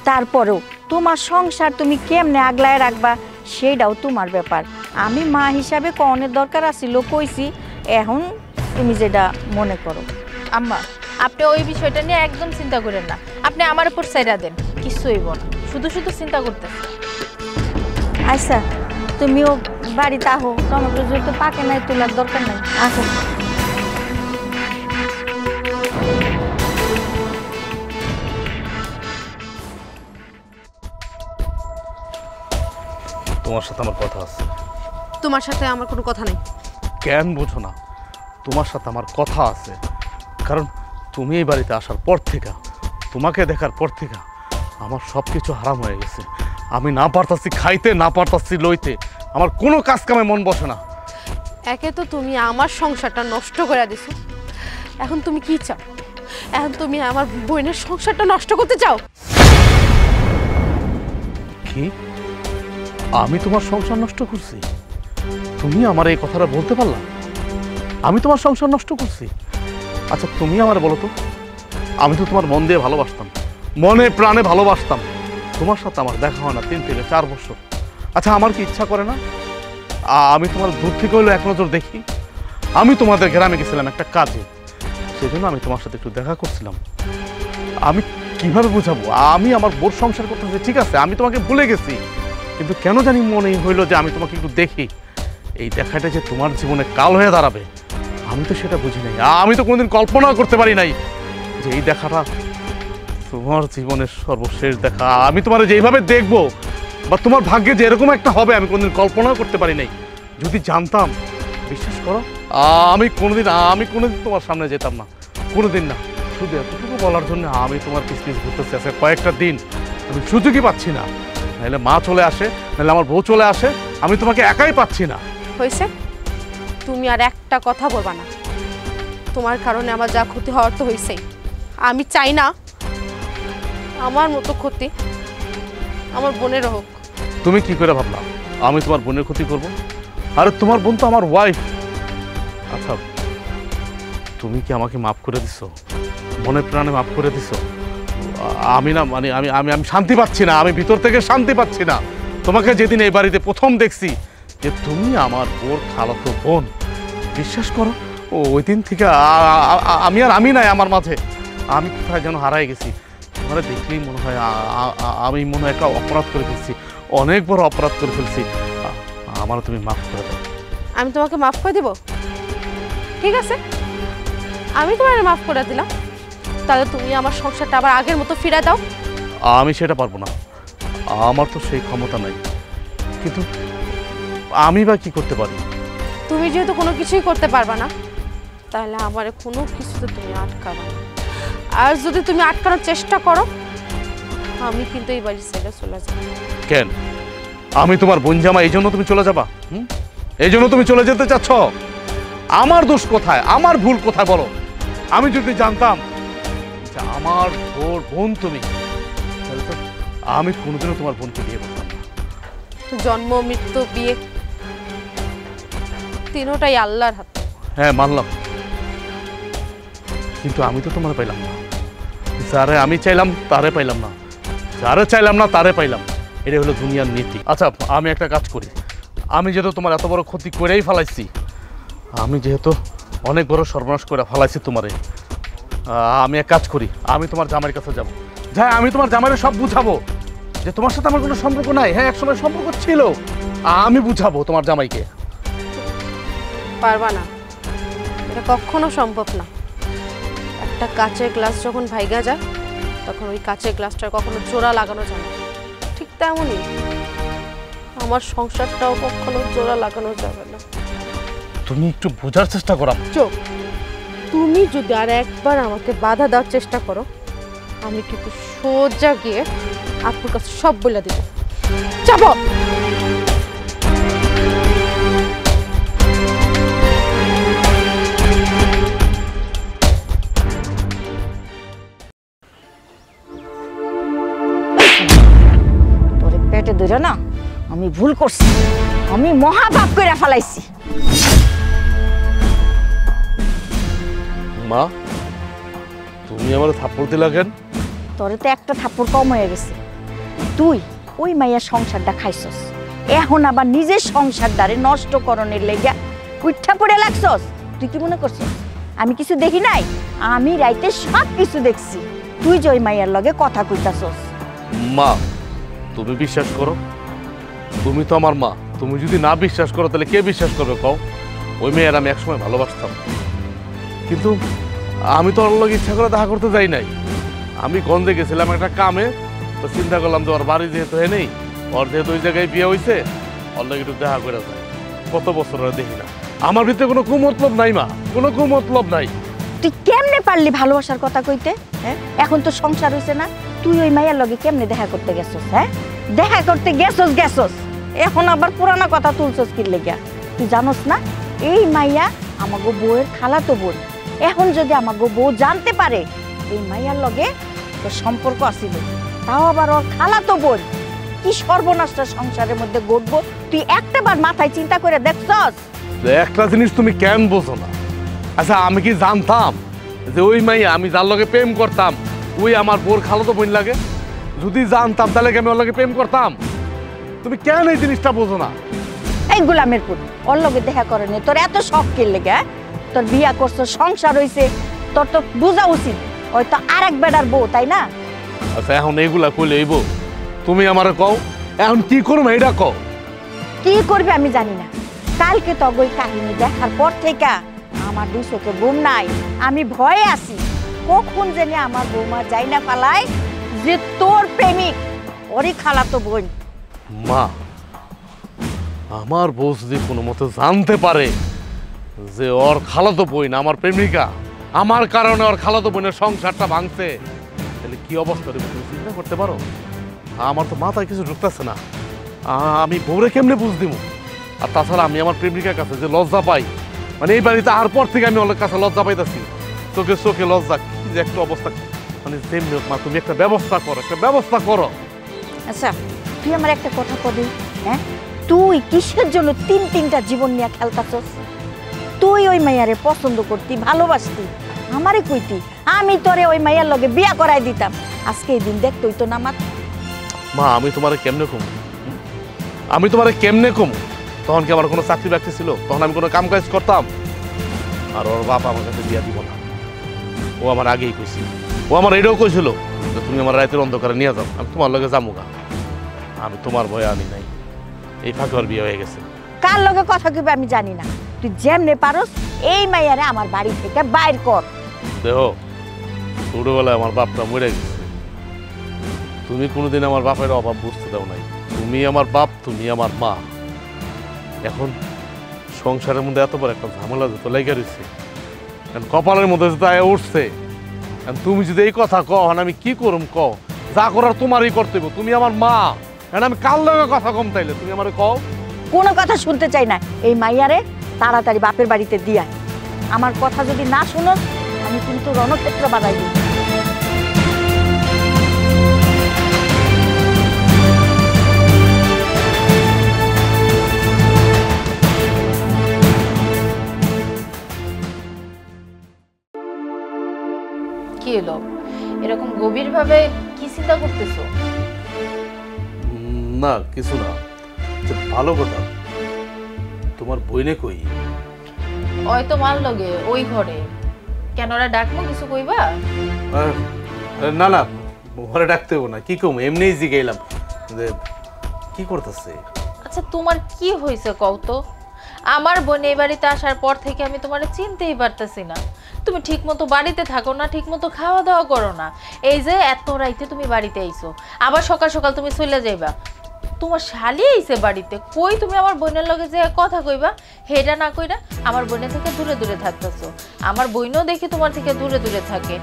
তারপরেও তোমার সংসার তুমি কেমনে আগলায় রাখবা সেইটাও তোমার ব্যাপার। আমি মা হিসাবে কনের দরকার আছিল কইছি, এখন তুমি যেটা মনে করো। আম্মা আপনি ওই বিষয়টা নিয়ে একদম চিন্তা করেন না, আপনি আমার উপর সাইরা দেন, কিছু হইব না, শুধু শুধু চিন্তা করতেছে। আচ্ছা তুমিও বাড়িতে আহো, টমেটো যেহেতু পাকে নাই তোলার দরকার নাই, আসো। তোমার সাথে আমার কথা আছে। তোমার সাথে আমার কোনো কথা নেই। কেন বোঝো না? তোমার সাথে আমার কথা আছে, কারণ তুমি এই বাড়িতে আসার পর থেকে, তোমাকে দেখার পর থেকে আমার সব কিছু হারাম হয়ে গেছে। আমি না পারতাছি খাইতে, না পারতাছি লইতে, আমার কোনো কাজ কামে মন বসে না। একে তো তুমি আমার সংসারটা নষ্ট করে দিছো, এখন তুমি কি চাও? এখন তুমি আমার বোনের সংসারটা নষ্ট করতে চাও? কি? আমি তোমার সংসার নষ্ট করছি? তুমি আমার এই কথাটা বলতে পারলা? আমি তোমার সংসার নষ্ট করছি? আচ্ছা তুমি আমার বলো তো, আমি তো তোমার মন দিয়ে ভালোবাসতাম, মনে প্রাণে ভালোবাসতাম। তোমার সাথে আমার দেখা হয় না 3 থেকে 4 বছর। আচ্ছা আমার কি ইচ্ছা করে না আমি তোমার দূর থেকে হইলো এক নজর দেখি? আমি তোমাদের গ্রামে গেছিলাম একটা কাজে, সেজন্য আমি তোমার সাথে একটু দেখা করছিলাম। আমি কিভাবে বোঝাবো আমি আমার বোর সংসার করতেছি? ঠিক আছে আমি তোমাকে ভুলে গেছি, কিন্তু কেন জানি মনে হইলো যে আমি তোমাকে একটু দেখি। এই দেখাটা যে তোমার জীবনে কাল হয়ে দাঁড়াবে আমি তো সেটা বুঝি নাই। আমি তো কোনোদিন কল্পনা করতে পারি নাই যে এই দেখাটা তোমার জীবনের সর্বশেষ দেখা। আমি তোমার যেইভাবে দেখবো বা তোমার ভাগ্যে যে এরকম একটা হবে আমি কোনোদিন কল্পনাও করতে পারি নাই। যদি জানতাম, বিশ্বাস করো আমি কোনোদিন তোমার সামনে যেতাম না, কোনোদিন না। শুধু এতটুকু বলার জন্য আমি তোমার পিছপিছ ঘুরতেছি আছে কয়েকটা দিন, আমি সুযোগই পাচ্ছি না। নাহলে মা চলে আসে, নাহলে আমার বউ চলে আসে, আমি তোমাকে একাই পাচ্ছি না। হয়েছে, তুমি আর একটা কথা বলবা না। তোমার কারণে আমার যা ক্ষতি হওয়ার তো হয়েছেই, আমি চাই না আমার মতো ক্ষতি আমার বোনেরও হোক। তুমি কি করে ভাবলা আমি তোমার বোনের ক্ষতি করব? আরে তোমার বোন তো আমার ওয়াইফ। আচ্ছা তুমি কি আমাকে মাফ করে দিছো? মনে প্রাণে মাফ করে দিছো? আমি না মানে আমি আমি আমি শান্তি পাচ্ছি না, আমি ভিতর থেকে শান্তি পাচ্ছি না। তোমাকে যেদিন এই বাড়িতে প্রথম দেখছি যে তুমি আমার বোর খালাতো বোন, বিশ্বাস করো ওই দিন থেকে আমি নাই আমার মাঝে। আমি কোথায় যেন হারাই গেছি। তোমার দেখলেই মনে হয় আমি মনে হয় একটা অপরাধ করে ফেলছি, অনেক বড় অপরাধ করে ফেলছি। আমার তুমি মাফ করে দাও। আমি তোমাকে মাফ করে দেব? ঠিক আছে, আমি তোমার মাফ করে দিলাম, তাহলে তুমি আমার সংসারটা আবার আগের মতো ফিরে দাও। আমি সেটা পারবো না, আমার তো সেই ক্ষমতা নাই। কিন্তু আমি বা কি করতে পারি? তুমি যেহেতু কোনো কিছুই করতে পারবা না, তাহলে আমার কোনো কিছুতে তুমি আটকাবা না। আর যদি তুমি আটকানোর চেষ্টা করো, আমি কিন্তু এই বাড়ির ছেড়ে চলে যাব। কেন? আমি তোমার বোন জামা, এই জন্য তুমি চলে যাবা? এই জন্য তুমি চলে যেতে চাচ্ছ? আমার দোষ কোথায়, আমার ভুল কোথায় বলো? আমি যদি জানতাম যে আমার বোন তুমি, তাহলে তো আমি কোনোদিনও তোমার বোনকে বিয়ে করতাম না। জন্ম মৃত্যু বিয়ে তিনোটাই আল্লাহর হাতে। হ্যাঁ মানলাম, কিন্তু আমি তো তোমার পাইলাম না। যারে আমি চাইলাম তারে পাইলাম না, যারে চাইলাম না তারে পাইলাম। এটা হলো দুনিয়ার নীতি। আচ্ছা আমি একটা কাজ করি, আমি যেহেতু তোমার এত বড় ক্ষতি করেই ফেলাইছি, আমি যেহেতু অনেক বড় সর্বনাশ করে ফেলাইছি তোমারে, আমি এক কাজ করি, আমি তোমার জামাইয়ের কাছে যাব। যাই আমি তোমার জামাইয়ের সব বুঝাবো যে তোমার সাথে আমার কোনো সম্পর্ক নাই। হ্যাঁ একসময় সম্পর্ক ছিল, আমি বুঝাবো তোমার জামাইকে। পারবা না, এটা কখনো সম্ভব না। একটা কাচের গ্লাস যখন ভাইগা যায় তখন ওই কাচের গ্লাসটার কখনো জোড়া লাগানো যায় না, ঠিক তেমনই আমার সংসারটাও কখনো জোড়া লাগানো যাবে না। তুমি একটু বোঝার চেষ্টা করো। চোখ, তুমি যদি আর একবার আমাকে বাধা দেওয়ার চেষ্টা করো, আমি কিন্তু সোজা গিয়ে আপুর কাছে সব বলে দিব। যাবো তোরে পেটে ধরে না আমি ভুল করছি, আমি মহাপাপ করে ফেলাইছি। মা তুমি আমার থাপ্পড় দিলা কেন? তোরে তো একটা থাপ্পড় কম হয়ে গেছে। তুই ওই মাইয়ার সংসারটা খাইছস, এখন আবার নিজের সংসারটারে নষ্ট করণের লেগে উঠা পড়ে লাগছস। তুই কি মনে করছস আমি কিছু দেখি নাই? আমি রাইতে সব কিছু দেখছি। তুই যে ওই মাইয়ার লগে কথা কইতাছস। মা তুমি বিশ্বাস করো, তুমি তো আমার মা। তুমি যদি না বিশ্বাস করো তাহলে কে বিশ্বাস করবে কও? ওই মেয়ের আমি একসময় ভালোবাসতাম, কিন্তু আমি তো ওর লোক ইচ্ছা করে দেখা করতে যাই নাই। আমি গন্ধে গেছিলাম একটা কামে, তো চিন্তা করলাম যে ওর বাড়ি যেহেতু হে নেই, ওর যেহেতু ওই জায়গায় বিয়ে হয়েছে, ওর লোক একটু দেখা করে যায়। কত বছর ওরা দেখি না। আমার ভিতরে কোনো কুমতলব নাই মা, কোনো কুমতলব নাই। তুই কেমনে পারলি ভালোবাসার কথা কইতে? হ্যাঁ এখন তো সংসার হইছে না, তুই ওই মাইয়ার লগে কেমনে দেখা করতে গেছস? হ্যাঁ দেখা করতে গেছস, এখন আবার পুরানা কথা তুলছস কি লেগা? তুই জানোস না এই মাইয়া আমাগো বউয়ের খালাতো বোন। এখন যদি আমাগো বউ জানতে পারে এই মাইয়ার লগে তোর সম্পর্ক আছিল, তাও আবার ওর খালাতো বোন, কি সর্বনাশটা সংসারের মধ্যে ঘটবো তুই একটাবার মাথায় চিন্তা করে দেখছস? একটা জিনিস তুমি কেন বোঝো না? আচ্ছা আমি কি জানতাম যে ওই মাইয়া আমি যার লগে প্রেম করতাম ওই আমার বোর খালাতো বোন লাগে? যদি জানতাম তাহলে কি আমি ওর লগে প্রেম করতাম? তুমি কেন এই জিনিসটা বোঝো না? এই গোলামের পুত, ওর লগে দেখা করে নি তোর এত শখ কে লেগে? তোর বিয়া করছো, সংসার হইছে, তোর তো বোঝা উচিত ওই তো আরেক বেটার বউ, তাই না? আচ্ছা এখন এইগুলা কইলে এইব তুমি আমারে কও, এখন কি করবো এটা কও। কি করবে আমি জানি না। কালকে তো ওই কাহিনী দেখার পর থেকে আমার দুই চোখে ঘুম নাই। আমি ভয়ে আছি কখন জানি আমার বৌমা যাই না পালায় যে তোর প্রেমিক ওরই খালাতো বোন। মা আমার বউ যদি কোনো মতে জানতে পারে যে ওর খালাতো বোন আমার প্রেমিকা, আমার কারণে ওর খালাতো বোনের সংসারটা ভাঙছে, তাহলে কি অবস্থা হবে তুমি চিন্তা করতে পারো? আমার তো মাথায় কিছু ঢুকতেছে না। আমি বউরে কেমনে বুঝ দিব? আর তাছাড়া আমি আমার প্রেমিকার কাছে যে লজ্জা পাই, মানে এই বাড়িতে আর পর থেকে আমি ওর কাছে লজ্জা পাইতেছি, চোখে চোখে লজ্জা, কি যে একটা অবস্থা। মানে তেমনি হোক মা, তুমি একটা ব্যবস্থা করো, একটা ব্যবস্থা করো। আচ্ছা তুই আমার একটা কথা কবি, হ্যাঁ তুই কিসের জন্য তিনটা জীবন নিয়ে খেলতাছস? তুই ওই মাইয়ারে পছন্দ করতি, ভালোবাসতি, আমারে কইতি আমি তোরে ওই মাইয়ার লগে বিয়া করাই দিতাম। আজকে এই দিন দেখতই তো না মা আমি তোমারে কেমনে কম, আমি তোমারে কেমনে কম? তখন কি আমার কোনো চাকরি বাকরি ছিল? তখন আমি কোনো কাম কাজ করতাম? আর ওর বাপ আমার কাছে বিয়া দিব না, ও আমার আগেই কইছিল। ও আমার এটাও কইছিল যে তুমি আমার রাতের অন্ধকারে নিয়ে যাও, আমি তোমার লগে যাবো গা। আমি তোমার ভয়ে আনি নাই, এই ফাঁকে ওর বিয়ে হয়ে গেছে। কার লগে কথা কইবে আমি জানি না, তুই যেমনে পারস এই মাইয়ারে আমার বাড়ি থেকে বাইর কর। দেহ ছোটবেলায় আমার বাপটা মরে গেছে, তুমি কোনোদিন আমার বাপের অভাব বুঝতে দাও নাই। তুমি আমার বাপ, তুমি আমার মা। এখন সংসারের মধ্যে এত বড় একটা ঝামেলা যত লেগে রয়েছে, কপালের মধ্যে যেতে আয় উঠছে, তুমি যদি এই কথা কও আমি কি করুম? কও যা করার তোমারই করতে হবে, তুমি আমার মা। আমি কার লগে কথা কম তাইলে তুমি আমার কও। কোনো কথা শুনতে চাই না, এই মাইয়ারে তাড়াতাড়ি বাপের বাড়িতে দিয়া। আমার কথা যদি না শুনোস আমি কিন্তু রণক্ষেত্র বাজাই দিই। কি হলো এরকম গভীরভাবে কি চিন্তা করতেছো? না কিছু না, ভালো কথা। তোমার বইনে কই? হয়তো মাল লগে ওই ঘরে। কেন ওরা ডাকবো কিছু কইবা? না না, ঘরে ডাকতে হবো না। কি কম, এমনিই জিগাইলাম কি করতেছে। আচ্ছা তোমার কি হয়েছে কও তো? আমার বোন এই বাড়িতে আসার পর থেকে আমি তোমার চিনতেই পারতেছি না। তুমি ঠিক মতো বাড়িতে থাকো না, ঠিক মতো খাওয়া দাওয়া করো না। এই যে এত রাইতে তুমি বাড়িতে আইছো, আবার সকাল সকাল তুমি চলে যাইবা। তোমার শালি আইছে বাড়িতে, কই তুমি আমার বোনের লগে যে কথা কইবা হেটা না কইরা আমার বোনের থেকে দূরে দূরে থাকতেছো। আমার বোনও দেখি তোমার থেকে দূরে দূরে থাকে,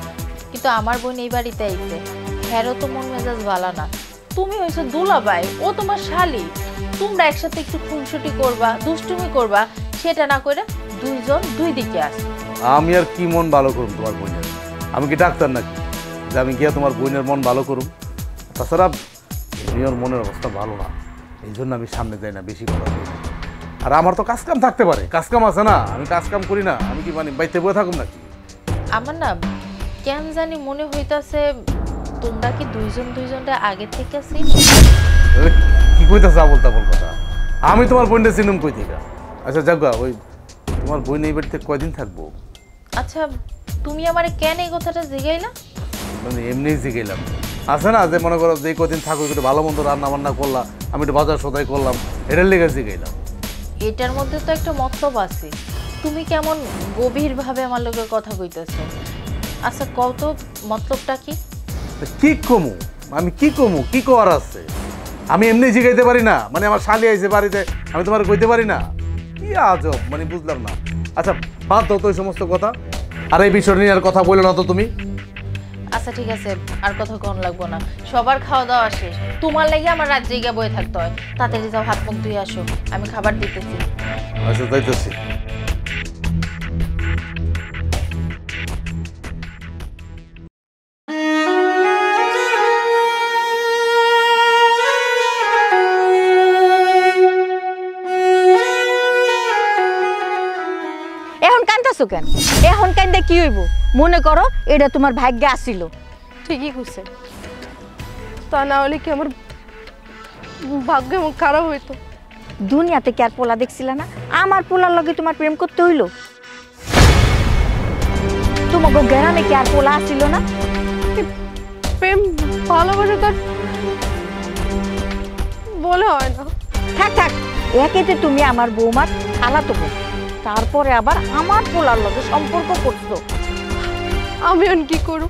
কিন্তু আমার বোন এই বাড়িতে আইছে, হ্যারও তো মন মেজাজ ভালো না। তুমি হইছো দুলাভাই, ও তোমার শালি, তোমরা একসাথে একটু খুনসুটি করবা, দুষ্টুমি করবা, সেটা না করে দুইজন দুই দিকে আসো। আমি আর কি মন ভালো করুম তোমার বোনের? আমি কি ডাক্তার নাকি যে আমি গিয়া তোমার বোনের মন ভালো করুম? তাছাড়া ওর মনের অবস্থা ভালো না, এই জন্য আমি সামনে যাই না, বেশি কথা বলি না। আর আমার তো কাজকাম থাকতে পারে, কাজকাম আছে না, আমি কাজকাম করি না? আমি কি মানে বাইতে বয়ে থাকুম নাকি? আমার না কেন জানি মনে হইতাছে তোমরা কি দুইজন দুইজনটা আগে থেকে চিনো। কি কইতাছ আবল তাবল কথা? আমি তোমার বোনটা চিনুম কই থেকে? আচ্ছা যাগা, ওই তোমার বোন এই বাড়িতে কয়দিন থাকবো? আচ্ছা তুমি আমারে কেন এই কথাটা জিগাইলা? মানে এমনিই জিগাইলাম। আছে না যে মনে করো যে কদিন থাকো একটু ভালো মন্দ রান্না বান্না করলাম, আমি একটু বাজার সদাই করলাম, এটার লেগে জিগাইলাম। এটার মধ্যে তো একটা মতলব আছে, তুমি কেমন গভীরভাবে আমার লগে কথা কইতেছো। আচ্ছা কও তো মতলবটা কি? কি কমু আমি, কি কমু, কি করার আছে? আমি এমনি জিগাইতে পারি না? মানে আমার শালি আইছে বাড়িতে, আমি তোমার কইতে পারি না? কি আজব, মানে বুঝলাম না। আচ্ছা বাদ দাও তো ওই সমস্ত কথা, আর এই বিষয় নিয়ে আর কথা বলে না তো তুমি। আচ্ছা ঠিক আছে, আর কথা কোন লাগবো না, সবার খাওয়া দাওয়া শেষ। তোমার লাগে আমার রাত জায়গা বয়ে থাকতে হয়। তাড়াতাড়ি যাও, হাত মুখ ধুয়ে আসো, আমি খাবার দিতেছি। আচ্ছা যাইতেছি। এখন কান্দাছো কেন? এখন কান্দে কি হইব? মনে করো এটা তোমার ভাগ্যে আসিল। ঠিকই কইছে, তা না হলে কি আমার ভাগ্য এমন খারাপ হইতো? দুনিয়াতে কি আর পোলা দেখছিল না? আমার পোলার লগে তোমার প্রেম করতে হইলো? তোমাকে গ্রামে কি আর পোলা আসিল না? প্রেম ভালোবাসা তার বলে হয় না। থাক থাক, একেতে তুমি আমার বৌমার খালাতো বোন, তারপরে আবার আমার পোলার লগে সম্পর্ক করছো। আমি আর কি করব?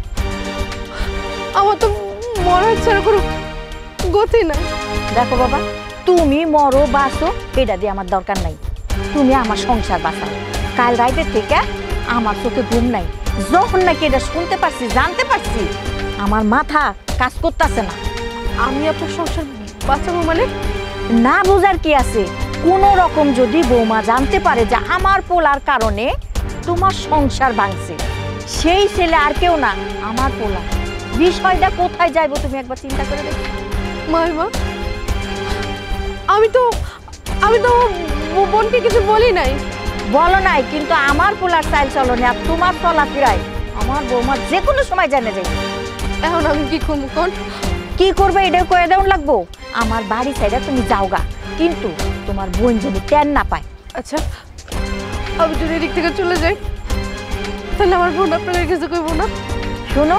আমার তো মরার ছাড়া কোনো গতি নাই। দেখো বাবা, তুমি মরো বাঁচো এটা দিয়ে আমার দরকার নাই, তুমি আমার সংসার বাঁচাও। কাল রাইতে থেকে আমার চোখে ঘুম নাই, যখন নাকি এটা শুনতে পারছি, জানতে পারছি, আমার মাথা কাজ করতেছে না। আমি আপনার সংসার বাঁচাবো মানে? না বোঝার কি আছে? কোনো রকম যদি বৌমা জানতে পারে যে আমার পোলার কারণে তোমার সংসার ভাঙছে, সেই ছেলে আর কেউ না, আমার পোলা। বিষয়টা কোথায় যাইবো তুমি একবার চিন্তা করে দেখো। মাইমা, আমি তো বোনকে কিছু বলি নাই। বলো নাই, কিন্তু আমার পোলার চাইল চলনে আর তোমার চলাফেরায় আমার বৌমা যে কোনো সময় জানে যাবে। এখন আমি কি করবো কোন? কি করবে এটা কয়ে দেওয়া লাগবো? আমার বাড়ি সাইডে তুমি যাওগা, কিন্তু তোমার বোন যদি টেন না পায়। আচ্ছা আমি যদি এদিক থেকে চলে যাই তাহলে আমার বোন আপনাকে কিছু কইবো না? শোনো,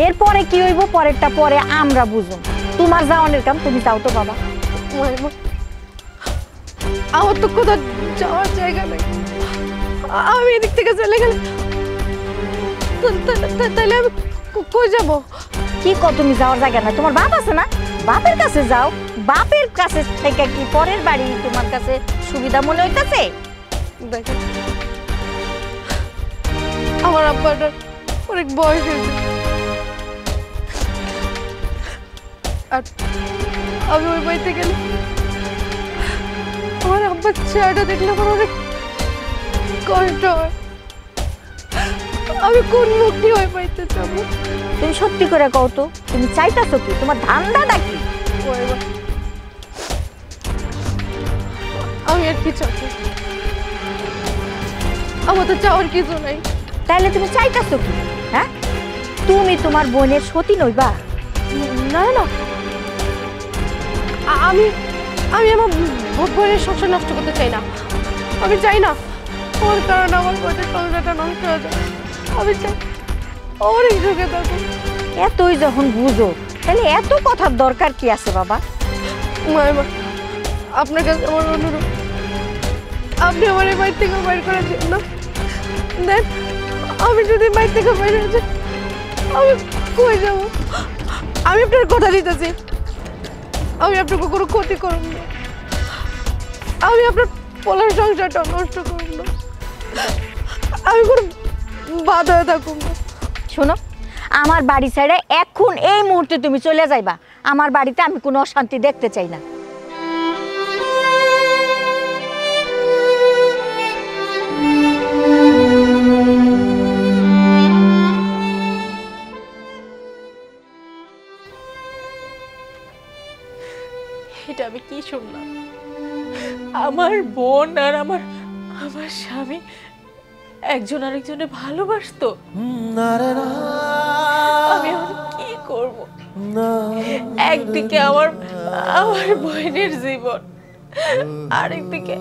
এরপরে কি হইব পরেরটা পরে আমরা বুঝুন। তোমার যাওয়ানের কাম তুমি যাও তো বাবা। মাইমা, আমার তো কোথাও যাওয়ার জায়গা নেই। আমি এদিক থেকে চলে গেলে তাহলে আমি কই যাব? কি কর, তুমি যাওয়ার জায়গা না? তোমার বাপ আছে না, বাপের কাছে যাও। বাপের কাছে থেকে কি পরের বাড়ি তোমার কাছে সুবিধা মনে হইতাছে? দেখেন, আমার আব্বাটার অনেক বয়স হয়েছে, আর আমি ওই বাড়িতে গেলে আমার আব্বার চেহারাটা দেখলে আমার অনেক কষ্ট হয়। আমি কোন মুক্তি হয়ে পাইতে চাবো? তুমি সত্যি করে কও তো, তুমি চাইতাছো কি? তোমার ধান্দাটা কি? ওরে বাবা। আমি আর কি চাচ্ছি? আমার তো চাওয়ার কিছু নাই। তাইলে তুমি চাইতাছো কি? হ্যাঁ, তুমি তোমার বোনের সতী নইবা? না না, আমি আমি আমার বোনের সংসার নষ্ট করতে চাই না। আমি চাই না ওর কারণে আমার বোনের সংসারটা নষ্ট হয়ে যায়। আমি চাই ওর এই যুগে থাকুক। এতই যখন বুঝো, তাহলে এত কথার দরকার কি আছে বাবা? মায়েমা, আপনার কাছে আমার অনুরোধ, আপনি আমার এই বাড়ি থেকে বাইর করে দিন না। দেন, আমি যদি বাড়ি থেকে বাইরে যাই, আমি কই যাব? আমি আপনার কথা দিতেছি, আমি আপনাকে কোনো ক্ষতি করব না। আমি আপনার পোলার সংসারটা নষ্ট করব না। আমি কোনো বাধা হয়ে থাকুন না। শোনো, আমার বাড়ি ছেড়ে এখন এই মুহূর্তে তুমি চলে যাইবা। আমার বাড়িতে আমি কোনো অশান্তি দেখতে চাই না। এটা আমি কি শুনলাম? আমার বোন আর আমার আমার স্বামী একজন আরেকজনের ভালোবাসতো। আমি এখন কি করব? একদিকে আমার আমার বোনের জীবন, আরেকদিকে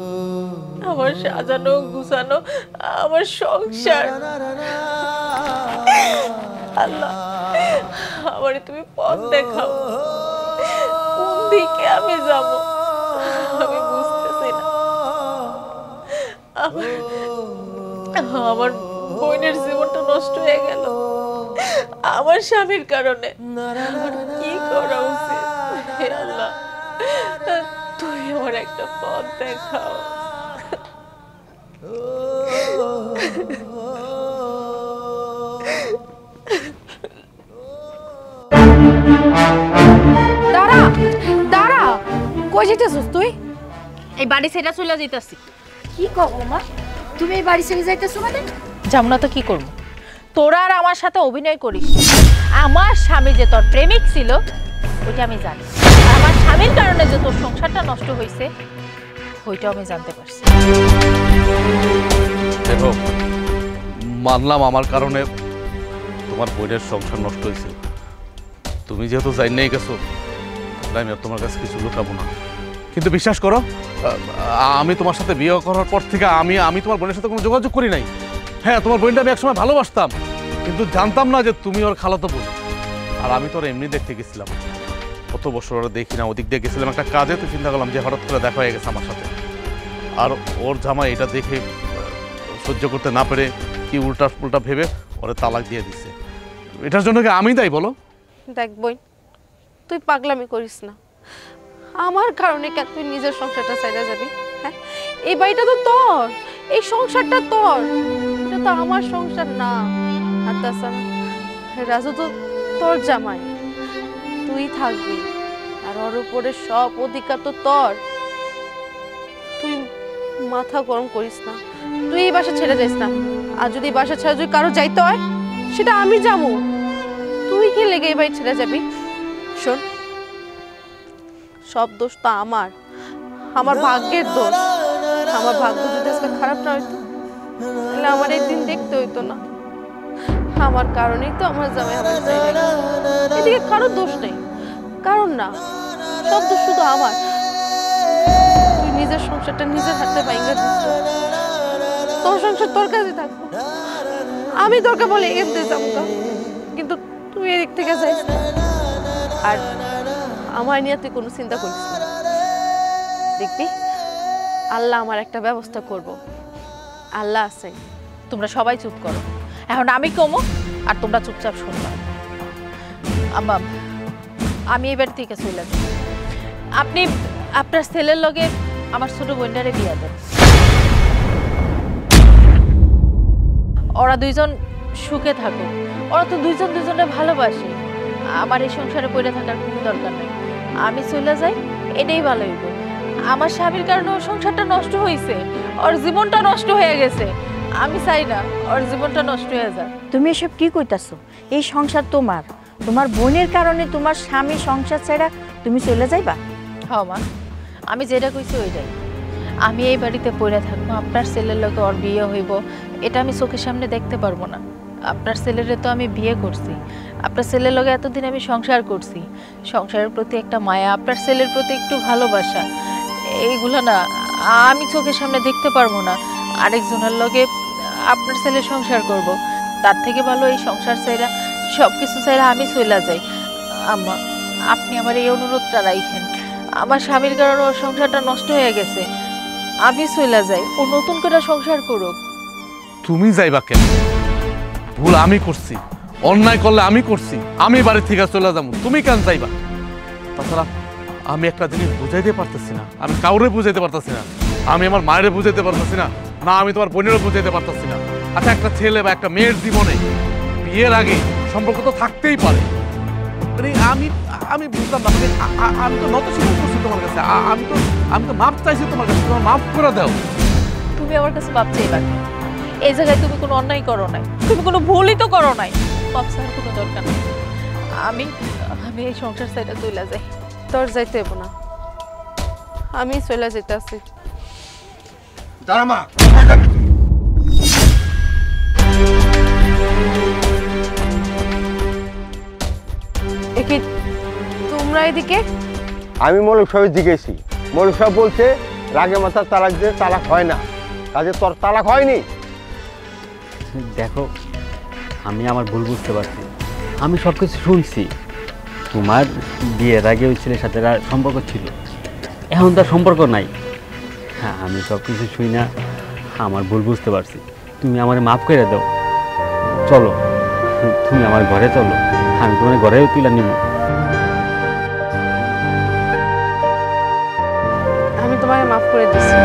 আমার সাজানো গুছানো আমার সংসার। আল্লাহ, আমারে তুমি পথ দেখাও, কোন দিকে আমি যাব আমি বুঝতেছি না। আমার বোনের জীবনটা নষ্ট হয়ে গেল আমার স্বামীর কারণে। আমার কি করা উচিত? হে আল্লাহ, তুই আমার একটা পথ দেখাও। দাঁড়া দাঁড়া, কই যেতেছিস তুই? এই বাড়ি ছেড়ে চলে যাইতাছি। কি কব মা, তুমি এই বাড়ি ছেড়ে যাইতেছো মানে? যাবো না তো কি করবো? তোরা আর আমার সাথে অভিনয় করিস। আমার স্বামী যে তোর প্রেমিক ছিল ওইটা আমি জানি, আর আমার স্বামীর কারণে যে তোর সংসারটা নষ্ট হয়েছে ওইটাও আমি জানতে পারছি। দেখো, মানলাম আমার কারণে তোমার বোনের সংসার নষ্ট হয়েছে। তুমি যেহেতু যাই নেই গেছো, তাহলে আমি আর তোমার কাছে কিছু লুকাবো না। কিন্তু বিশ্বাস করো, আমি তোমার সাথে বিয়ে করার পর থেকে আমি তোমার বোনের সাথে কোনো যোগাযোগ করি নাই। হ্যাঁ, তোমার বোনটা আমি একসময় ভালোবাসতাম, কিন্তু জানতাম না যে তুমি ওর খালাতো বোন। আর আমি তো ওর এমনি দেখতে গেছিলাম, কত বছর ওরা দেখি না। ওদিক দিয়ে গেছিলাম একটা কাজে, তো চিন্তা করলাম যে হঠাৎ করে দেখা হয়ে গেছে আমার সাথে। আর ওর জামাই এটা দেখে সহ্য করতে না পেরে কি উল্টা উল্টা ভেবে ওরে তালাক দিয়ে দিচ্ছে। এটার জন্য কি আমি দায়ী বলো? দেখ বোন, তুই পাগলামি করিস না। আমার কারণে কেন তুই নিজের সংসারটা ছেড়ে যাবি? হ্যাঁ, এই বাড়িটা তো তোর, এই সংসারটা তোর, এটা তো আমার সংসার না। আর তাছাড়া রাজু তো তোর জামাই, তুই থাকবি, আর ওর উপরে সব অধিকার তো তোর। তুই মাথা গরম করিস না, তুই এই বাসা ছেড়ে যাইস না। আর যদি বাসা ছেড়ে যদি কারো যাইতে হয়, সেটা আমি যাবো। তুই কি লেগে এই বাড়ি ছেড়ে যাবি? শোন, সব দোষ তো আমার, আমার ভাগ্যের দোষ। আমার ভাগ্য যদি আজকে খারাপ না হইতো, তাহলে আমার এই দিন দেখতে হইতো না। আমার কারণেই তো আমার জামাই আমার ছেড়ে গেছে। এদিকে কারো দোষ নেই, কারণ না, সব দোষ শুধু আমার। তুই নিজের সংসারটা নিজের হাতে ভাঙা দিচ্ছ। তোর সংসার তোর কাছে থাকবো, আমি দরকার বলে এগিয়ে যাবো, কিন্তু তুই এদিক থেকে যাইস না। আর আমার নিয়ে তুই কোনো চিন্তা করিস না, দেখবি আল্লাহ আমার একটা ব্যবস্থা করব। আল্লাহ আছে। তোমরা সবাই চুপ করো, এখন আমি কমো আর তোমরা চুপচাপ শুনবা। আমি এবার থেকে চলে যাব। আপনি আপনার ছেলের লগে আমার ছোট বোনটারে বিয়া দেন। ওরা দুইজন সুখে থাকুক, ওরা তো দুইজন দুজনে ভালোবাসে। আমার এই সংসারে পড়ে থাকার কোনো দরকার নেই। আমি চলে যাই, এটাই ভালো হইব। আমার স্বামীর কারণে ওর সংসারটা নষ্ট হয়েছে, ওর জীবনটা নষ্ট হয়ে গেছে। আমি চাই না ওর জীবনটা নষ্ট হয়ে যাক। তুমি এসব কি কইতাছো? এই সংসার তোমার, তোমার বোনের কারণে তোমার স্বামী সংসার ছেড়া তুমি চলে যাইবা? হ্যাঁ মা, আমি যেটা কইছি ওইটাই। আমি এই বাড়িতে পড়ে থাকবো, আপনার ছেলের লোকে ওর বিয়ে হইব, এটা আমি চোখের সামনে দেখতে পারবো না। আপনার ছেলেরে তো আমি বিয়ে করছি, আপনার ছেলের লগে এতদিন আমি সংসার করছি, সংসারের প্রতি একটা মায়া, আপনার ছেলের প্রতি একটু ভালোবাসা, এইগুলো না আমি চোখের সামনে দেখতে পারবো না। আরেকজনের লগে আপনার ছেলে সংসার করব, তার থেকে ভালো এই সংসার চাইরা সব কিছু চাইরা আমি চলে যাই। আম্মা, আপনি আমার এই অনুরোধটা রাখেন। আমার স্বামীর কারণে ওর সংসারটা নষ্ট হয়ে গেছে, আমি চলে যাই, ও নতুন করে সংসার করুক। তুমি যাইবা কেন? ভুল আমি করছি, অন্যায় করলে আমি করছি, আমি বাড়ি থেকে চলে যাবো, তুমি কেন যাইবা? তাছাড়া আমি একটা জিনিস বুঝাইতে পারতেছি না, আমি কাউরে বুঝাইতে পারতেছি না, আমি আমার মায়েরে বুঝাইতে পারতেছি না, না আমি তোমার বোনেরও বুঝাইতে পারতেছি না। আচ্ছা, একটা ছেলে বা একটা মেয়ের জীবনে বিয়ের আগে সম্পর্ক তো থাকতেই পারে। মানে আমি বুঝলাম না, মানে আমি তো নত স্বীকার করছি তোমার কাছে, আমি তো মাপ চাইছি তোমার কাছে, তোমার মাফ করে দাও। তুমি আমার কাছে মাপ চাইবা কেন? এই জায়গায় তুমি কোনো অন্যায় করো নাই, তুমি কোনো ভুলই তো করো নাই, মাপ চাওয়ার কোনো দরকার নেই। আমি আমি এই সংসার সাইডে চলে যাই। তোর যাইতে হইব না, আমি চলে যেতে আছি। দাঁড়া মা, কি তোমরা এদিকে? আমি মৌলক সাহেব জিজ্ঞেসি, মৌলক সাহেব বলছে রাগে মাথা তালাক দিয়ে তালাক হয় না, কাজে তোর তালাক হয়নি। দেখো, আমি আমার ভুল বুঝতে পারছি, আমি সব কিছু শুনছি। তোমার বিয়ের আগে ওই ছেলের সাথে সম্পর্ক ছিল, এখন তার সম্পর্ক নাই। হ্যাঁ, আমি সব কিছু শুই না, আমার ভুল বুঝতে পারছি। তুমি আমার মাফ করে দাও, চলো তুমি আমার ঘরে চলো, আমি তোমার ঘরেও তুলে নিব। আমি তোমাকে মাফ করে দিচ্ছি।